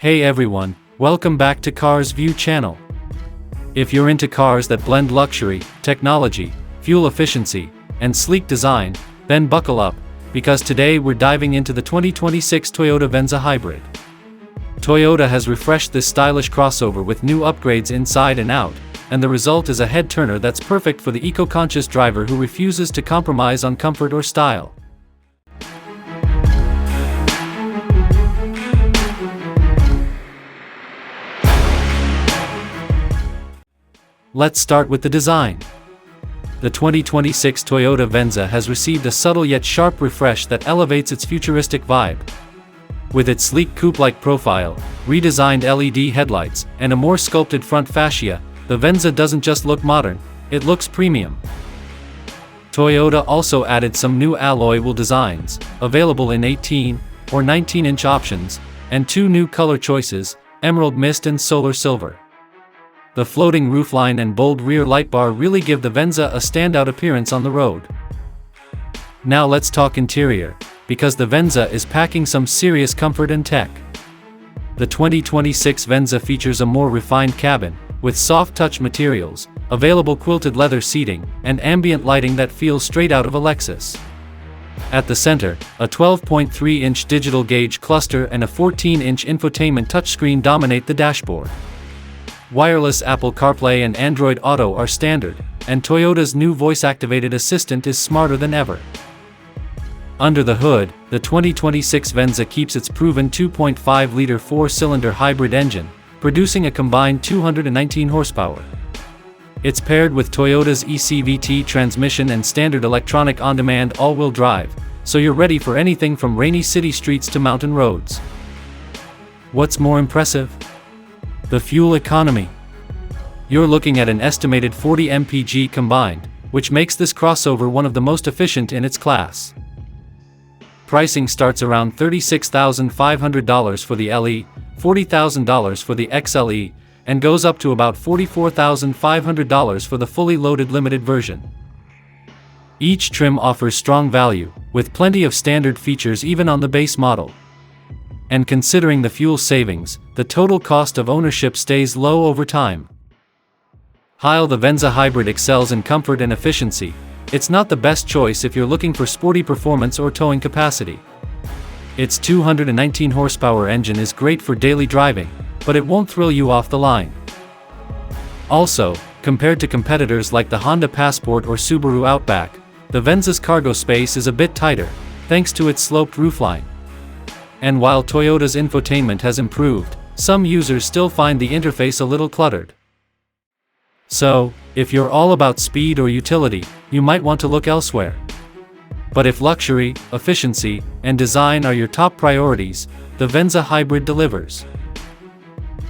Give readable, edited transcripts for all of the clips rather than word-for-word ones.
Hey everyone, welcome back to Cars View channel. If you're into cars that blend luxury, technology, fuel efficiency, and sleek design, then buckle up, because today we're diving into the 2026 Toyota Venza Hybrid. Toyota has refreshed this stylish crossover with new upgrades inside and out, and the result is a head-turner that's perfect for the eco-conscious driver who refuses to compromise on comfort or style. Let's start with the design. The 2026 Toyota Venza has received a subtle yet sharp refresh that elevates its futuristic vibe. With its sleek coupe-like profile, redesigned LED headlights, and a more sculpted front fascia, the Venza doesn't just look modern, it looks premium. Toyota also added some new alloy wheel designs, available in 18 or 19-inch options, and two new color choices, Emerald Mist and Solar Silver. The floating roofline and bold rear light bar really give the Venza a standout appearance on the road. Now let's talk interior, because the Venza is packing some serious comfort and tech. The 2026 Venza features a more refined cabin, with soft touch materials, available quilted leather seating, and ambient lighting that feels straight out of a Lexus. At the center, a 12.3-inch digital gauge cluster and a 14-inch infotainment touchscreen dominate the dashboard. Wireless Apple CarPlay and Android Auto are standard, and Toyota's new voice-activated assistant is smarter than ever. Under the hood, the 2026 Venza keeps its proven 2.5-liter four-cylinder hybrid engine, producing a combined 219 horsepower. It's paired with Toyota's eCVT transmission and standard electronic on-demand all-wheel drive, so you're ready for anything from rainy city streets to mountain roads. What's more impressive? The fuel economy. You're looking at an estimated 40 mpg combined, which makes this crossover one of the most efficient in its class. Pricing starts around $36,500 for the LE, $40,000 for the XLE, and goes up to about $44,500 for the fully loaded limited version. Each trim offers strong value, with plenty of standard features even on the base model. And considering the fuel savings, the total cost of ownership stays low over time. While the Venza Hybrid excels in comfort and efficiency, it's not the best choice if you're looking for sporty performance or towing capacity. Its 219 horsepower engine is great for daily driving, but it won't thrill you off the line. Also, compared to competitors like the Honda Passport or Subaru Outback, the Venza's cargo space is a bit tighter, thanks to its sloped roofline. And while Toyota's infotainment has improved, some users still find the interface a little cluttered. So, if you're all about speed or utility, you might want to look elsewhere. But if luxury, efficiency, and design are your top priorities, the Venza Hybrid delivers.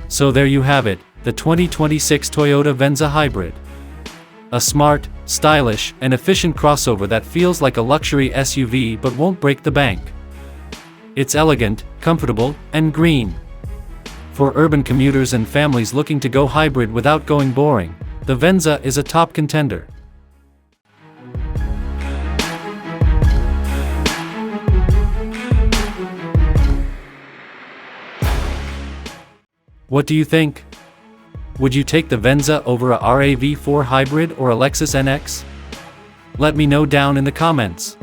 So there you have it, the 2026 Toyota Venza Hybrid. A smart, stylish, and efficient crossover that feels like a luxury SUV but won't break the bank. It's elegant, comfortable, and green. For urban commuters and families looking to go hybrid without going boring, the Venza is a top contender. What do you think? Would you take the Venza over a RAV4 Hybrid or a Lexus NX? Let me know down in the comments.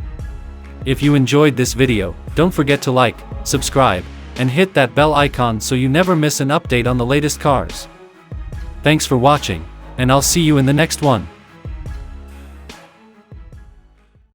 If you enjoyed this video, don't forget to like, subscribe, and hit that bell icon so you never miss an update on the latest cars. Thanks for watching, and I'll see you in the next one.